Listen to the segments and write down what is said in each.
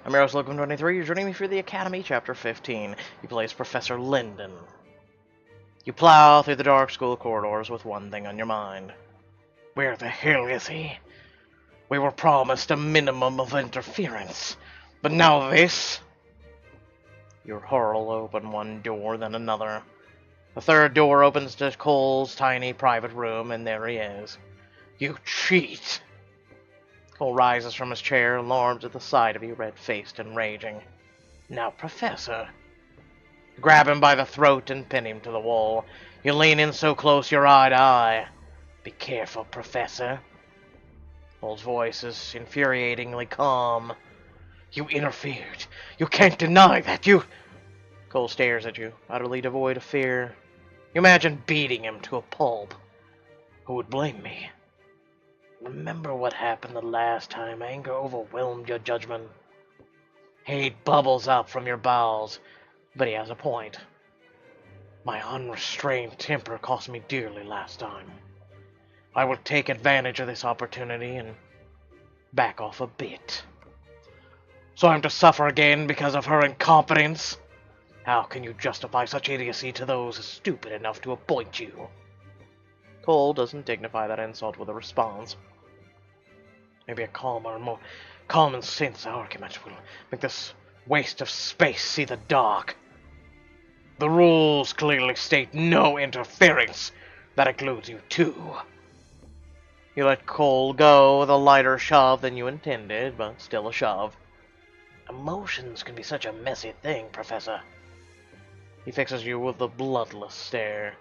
I'm your host, Logan23. You're joining me for the Academy, Chapter 15. You play as Professor Linden. You plow through the dark school corridors with one thing on your mind. Where the hell is he? We were promised a minimum of interference, but now this? You hurl open one door, then another. The third door opens to Cole's tiny private room, and there he is. You cheat! Cole rises from his chair, alarmed at the sight of you, red-faced and raging. Now, Professor. You grab him by the throat and pin him to the wall. You lean in so close you're eye to eye. Be careful, Professor. Cole's voice is infuriatingly calm. You interfered. You can't deny that. Cole stares at you, utterly devoid of fear. You imagine beating him to a pulp. Who would blame me? Remember what happened the last time anger overwhelmed your judgment? Hate bubbles up from your bowels, but he has a point. My unrestrained temper cost me dearly last time. I will take advantage of this opportunity and back off a bit. So I'm to suffer again because of her incompetence? How can you justify such idiocy to those stupid enough to appoint you? Cole doesn't dignify that insult with a response. Maybe a calmer, more common sense argument will make this waste of space see the dark. The rules clearly state no interference. That includes you too. You let Cole go with a lighter shove than you intended, but still a shove. Emotions can be such a messy thing, Professor. He fixes you with a bloodless stare.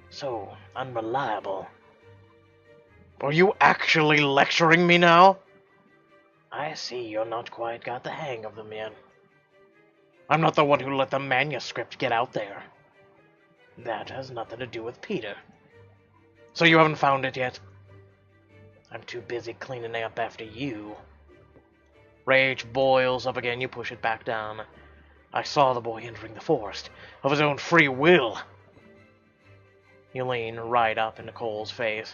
So unreliable. Are you actually lecturing me now? I see you're not quite got the hang of them yet. I'm not the one who let the manuscript get out there. That has nothing to do with Peter. So you haven't found it yet? I'm too busy cleaning up after you. Rage boils up again, you push it back down. I saw the boy entering the forest, of his own free will. You lean right up into Cole's face.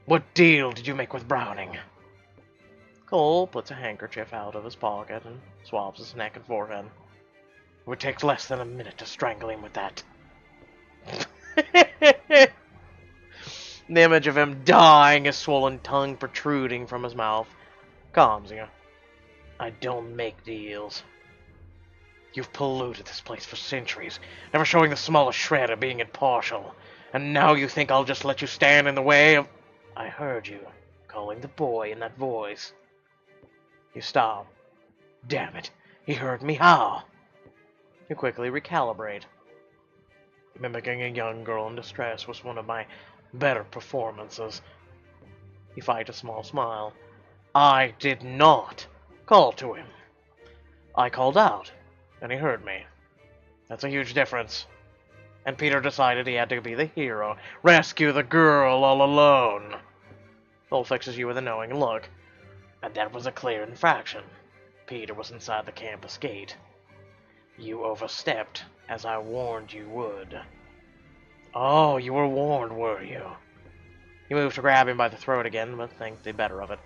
What deal did you make with Browning? Cole puts a handkerchief out of his pocket and swabs his neck and forehead. It would take less than a minute to strangle him with that. The image of him dying, his swollen tongue protruding from his mouth, calms you. I don't make deals. You've polluted this place for centuries, never showing the smallest shred of being impartial. And now you think I'll just let you stand in the way of... I heard you, calling the boy in that voice. You stop. Damn it, he heard me. How? You quickly recalibrate. Mimicking a young girl in distress was one of my better performances. You fight a small smile. I did not call to him. I called out, and he heard me. That's a huge difference. And Peter decided he had to be the hero, rescue the girl all alone. Cole fixes you with a knowing look. And that was a clear infraction. Peter was inside the campus gate. You overstepped, as I warned you would. Oh, you were warned, were you? You moved to grab him by the throat again, but think the better of it.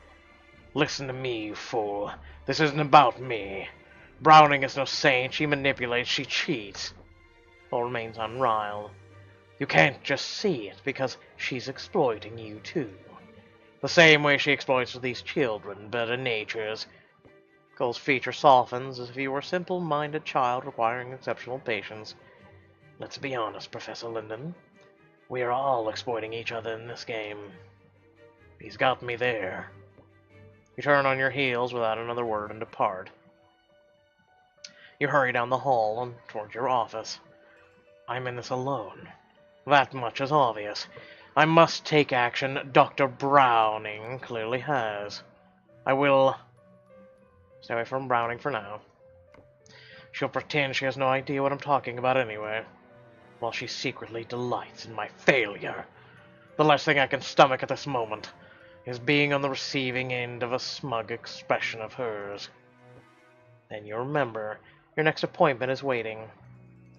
Listen to me, you fool. This isn't about me. Browning is no saint. She manipulates, she cheats. Cole remains unriled. You can't just see it, because she's exploiting you too. The same way she exploits these children, better natures. Cole's feature softens as if he were a simple-minded child requiring exceptional patience. Let's be honest, Professor Linden. We are all exploiting each other in this game. He's got me there. You turn on your heels without another word and depart. You hurry down the hall and toward your office. I'm in this alone. That much is obvious. I must take action. Dr. Browning clearly has. I will... stay away from Browning for now. She'll pretend she has no idea what I'm talking about anyway, while she secretly delights in my failure. The last thing I can stomach at this moment is being on the receiving end of a smug expression of hers. Then you remember, your next appointment is waiting.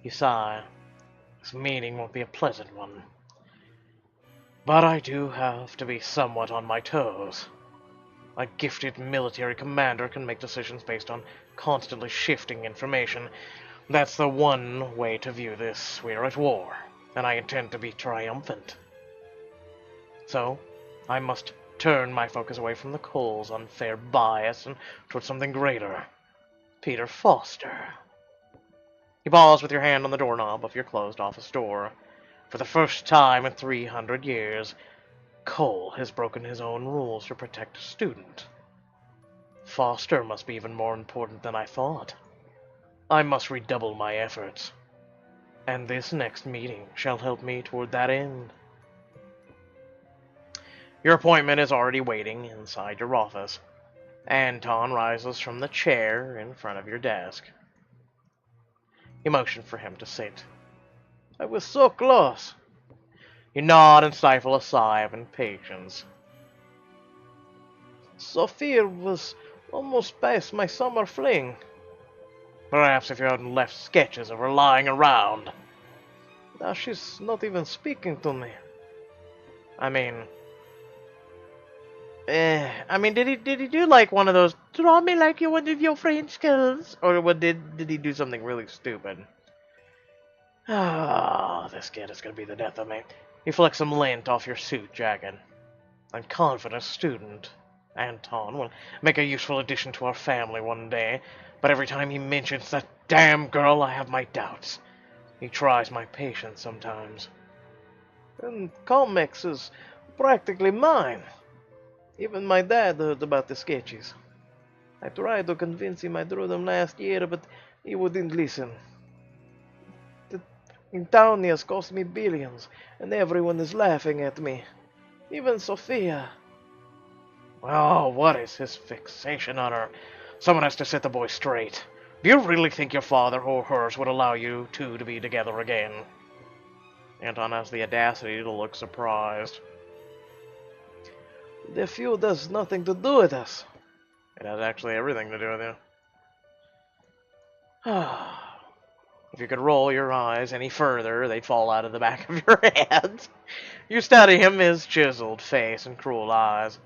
You sigh. This meeting won't be a pleasant one. But I do have to be somewhat on my toes. A gifted military commander can make decisions based on constantly shifting information. That's the one way to view this. We're at war, and I intend to be triumphant. So, I must turn my focus away from the Cole's unfair bias and towards something greater. Peter Foster. You pause with your hand on the doorknob of your closed office door. For the first time in 300 years, Cole has broken his own rules to protect a student. Foster must be even more important than I thought. I must redouble my efforts. And this next meeting shall help me toward that end. Your appointment is already waiting inside your office. Anton rises from the chair in front of your desk. You motion for him to sit. I was so close. You nod and stifle a sigh of impatience. Sophia was almost past my summer fling. Perhaps if you hadn't left sketches of her lying around. Now she's not even speaking to me. I mean, did he do like one of those draw me like you're one of your French girls, or did he do something really stupid? Ah, this kid is gonna be the death of me. You flick some lint off your suit jacket. A confident student, Anton, will make a useful addition to our family one day, but every time he mentions that damn girl, I have my doubts. He tries my patience sometimes. And comics is practically mine. Even my dad heard about the sketches. I tried to convince him I drew them last year, but he wouldn't listen. In town he has cost me billions, and everyone is laughing at me. Even Sophia. Oh, what is his fixation on her? Someone has to set the boy straight. Do you really think your father or hers would allow you two to be together again? Anton has the audacity to look surprised. The feud has nothing to do with us. It has actually everything to do with you. If you could roll your eyes any further, they'd fall out of the back of your head. You study him, his chiseled face and cruel eyes.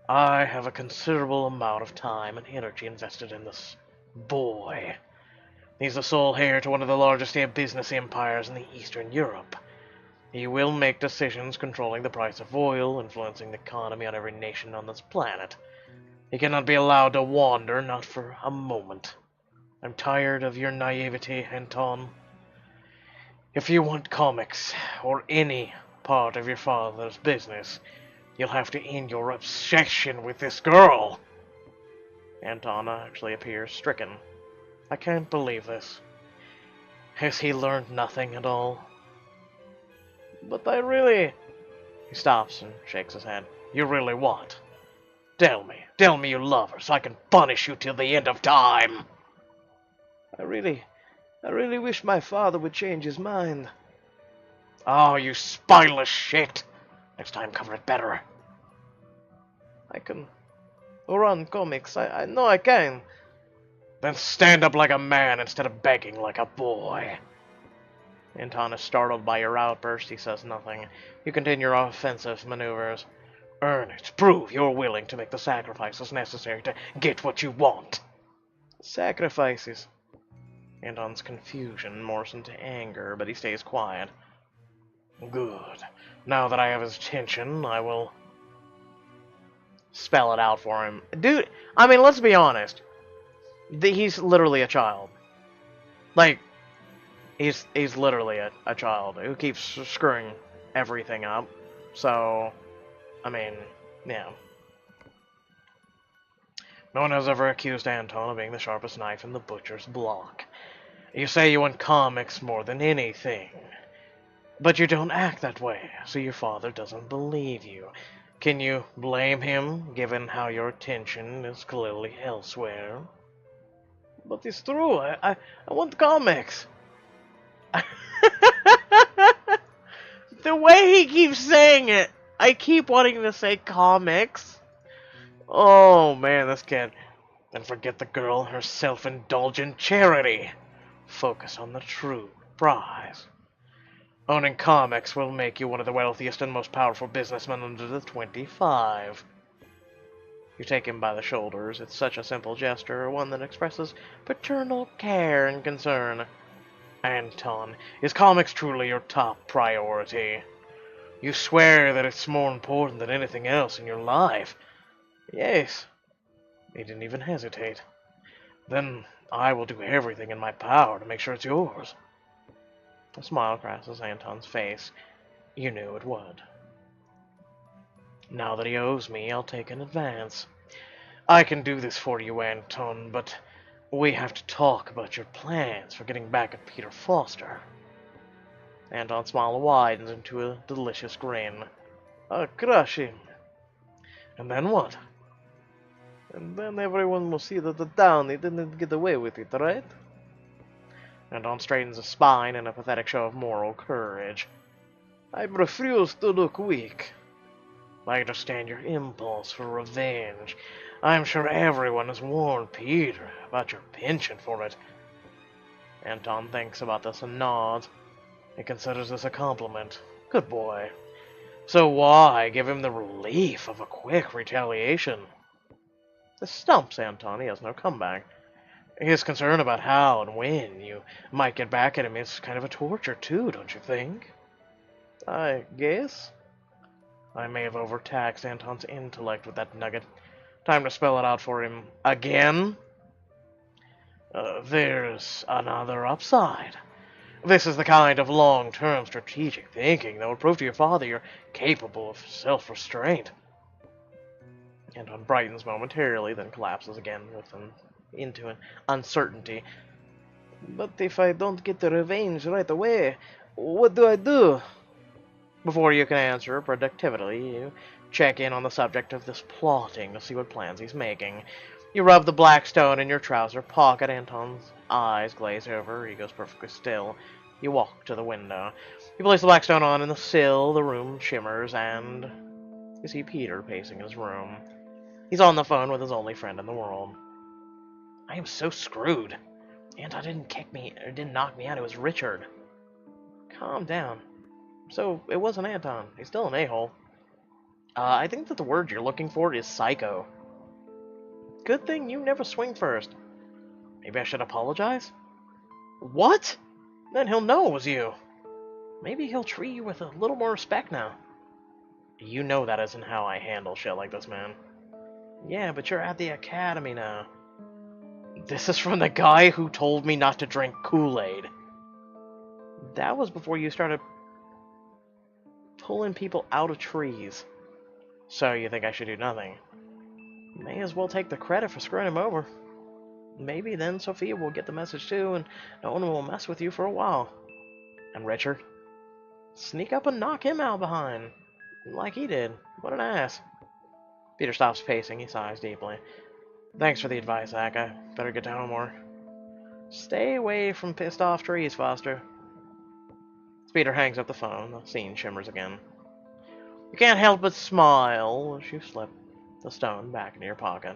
I have a considerable amount of time and energy invested in this boy. He's the sole heir to one of the largest business empires in the Eastern Europe. He will make decisions controlling the price of oil, influencing the economy on every nation on this planet. He cannot be allowed to wander, not for a moment. I'm tired of your naivety, Anton. If you want comics, or any part of your father's business, you'll have to end your obsession with this girl. Anton actually appears stricken. I can't believe this. Has he learned nothing at all? But I really... He stops and shakes his head. You really what? Tell me you love her so I can punish you till the end of time. I really wish my father would change his mind. Oh, you spineless shit. Next time, cover it better. I can run comics. I know I can. Then stand up like a man instead of begging like a boy. Anton is startled by your outburst. He says nothing. You continue your offensive maneuvers. Earn it. Prove you're willing to make the sacrifices necessary to get what you want. Sacrifices? Anton's confusion morphs into anger, but he stays quiet. Good. Now that I have his attention, I will spell it out for him. Dude, I mean, let's be honest. He's literally a child. Like, he's literally a child who keeps screwing everything up. So, I mean, yeah. No one has ever accused Anton of being the sharpest knife in the butcher's block. You say you want comics more than anything. But you don't act that way, so your father doesn't believe you. Can you blame him, given how your attention is clearly elsewhere? But it's true, I want comics. The way he keeps saying it, I keep wanting to say comics. Oh man, this kid. And forget the girl and her self-indulgent charity. Focus on the true prize. Owning comics will make you one of the wealthiest and most powerful businessmen under the 25. You take him by the shoulders. It's such a simple gesture, one that expresses paternal care and concern. Anton, is comics truly your top priority? You swear that it's more important than anything else in your life. Yes. He didn't even hesitate. Then I will do everything in my power to make sure it's yours. A smile crosses Anton's face. You knew it would. Now that he owes me, I'll take an advance. I can do this for you, Anton, but we have to talk about your plans for getting back at Peter Foster. Anton's smile widens into a delicious grin. I'll crush him. And then what? And then everyone will see that the Downy didn't get away with it, right? Anton straightens his spine in a pathetic show of moral courage. I refuse to look weak. I understand your impulse for revenge. I'm sure everyone has warned Peter about your penchant for it. Anton thinks about this and nods. He considers this a compliment. Good boy. So why give him the relief of a quick retaliation? This stumps Anton. He has no comeback. His concern about how and when you might get back at him is kind of a torture too, don't you think? I guess. I may have overtaxed Anton's intellect with that nugget. Time to spell it out for him again. There's another upside. This is the kind of long-term strategic thinking that will prove to your father you're capable of self-restraint. Anton brightens momentarily, then collapses again into an uncertainty. But if I don't get the revenge right away, what do I do? Before you can answer productively, you check in on the subject of this plotting to see what plans he's making. You rub the black stone in your trouser pocket. Anton's eyes glaze over. He goes perfectly still. You walk to the window. You place the black stone on in the sill. The room shimmers, and you see Peter pacing his room. He's on the phone with his only friend in the world. I am so screwed. Anton didn't knock me out. It was Richard. Calm down. So, it wasn't Anton. He's still an a-hole. I think that the word you're looking for is psycho. Good thing you never swing first. Maybe I should apologize? What? Then he'll know it was you. Maybe he'll treat you with a little more respect now. You know that isn't how I handle shit like this, man. Yeah, but you're at the academy now. This is from the guy who told me not to drink Kool-Aid. That was before you started pulling people out of trees. So you think I should do nothing? May as well take the credit for screwing him over. Maybe then Sophia will get the message too, and no one will mess with you for a while. And Richard? Sneak up and knock him out behind. Like he did. What an ass. Peter stops pacing. He sighs deeply. Thanks for the advice, Zach. I better get to Homework. Stay away from pissed off trees, Foster. As Peter hangs up the phone, the scene shimmers again. You can't help but smile as you slip the stone back into your pocket.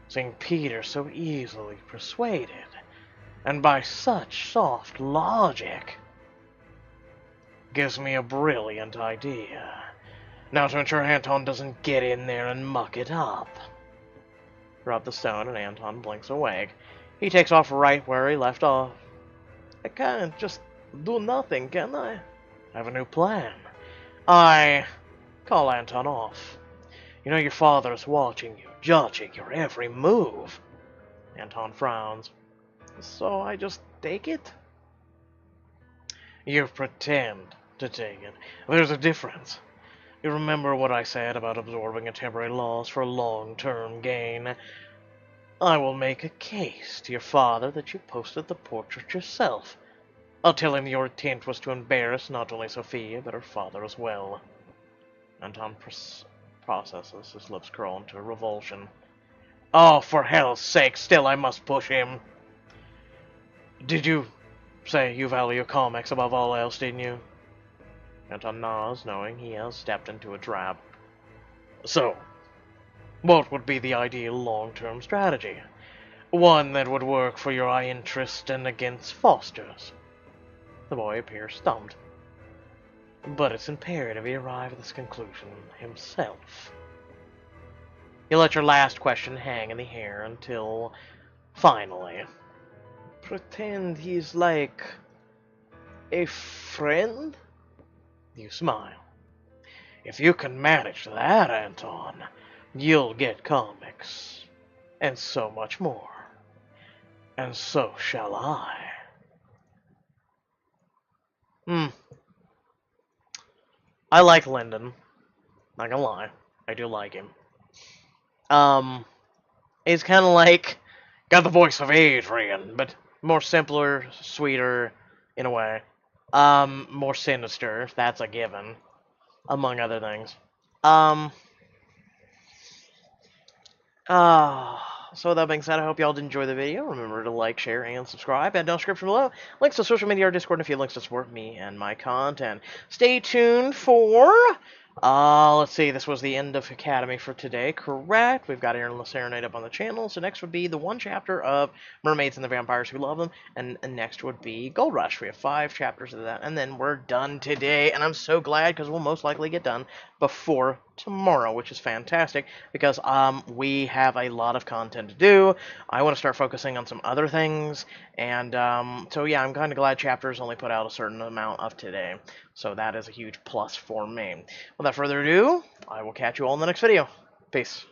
Seeing Peter so easily persuaded, and by such soft logic, gives me a brilliant idea. Now to ensure Anton doesn't get in there and muck it up. Drop the stone and Anton blinks awake. He takes off right where he left off. I can't just do nothing, can I? I have a new plan. I call Anton off. You know your father's watching you, judging your every move. Anton frowns. So I just take it? You pretend to take it. There's a difference. You remember what I said about absorbing a temporary loss for long-term gain? I will make a case to your father that you posted the portrait yourself. I'll tell him your intent was to embarrass not only Sophia, but her father as well. Anton processes. His lips curl into revulsion. Oh, for hell's sake, still I must push him. Did you say you value comics above all else, didn't you? Anton nods, knowing he has stepped into a trap. So, what would be the ideal long-term strategy? One that would work for your interest and against Foster's. The boy appears stumped. But it's imperative he arrive at this conclusion himself. You let your last question hang in the air until, finally, pretend he's like a friend? You smile. If you can manage that, Anton, you'll get comics. And so much more. And so shall I. Hmm. I like Linden. Not gonna lie. I do like him. He's kind of like, got the voice of Adrian, but more simpler, sweeter, in a way. More sinister, that's a given, among other things. Um, so with that being said, I hope y'all did enjoy the video. Remember to like, share, and subscribe. Add down description below. Links to social media, our Discord, and a few links to support me and my content. Stay tuned for... let's see, this was the end of Academy for today, correct? We've got Aaron Serenade up on the channel, so next would be the one chapter of Mermaids and the Vampires Who Love Them, and next would be Gold Rush. We have 5 chapters of that, and then we're done today, and I'm so glad, because we'll most likely get done before tomorrow, which is fantastic, because we have a lot of content to do. I want to start focusing on some other things, and so yeah, I'm kind of glad chapters only put out a certain amount of today, so that is a huge plus for me. Without further ado, I will catch you all in the next video. Peace.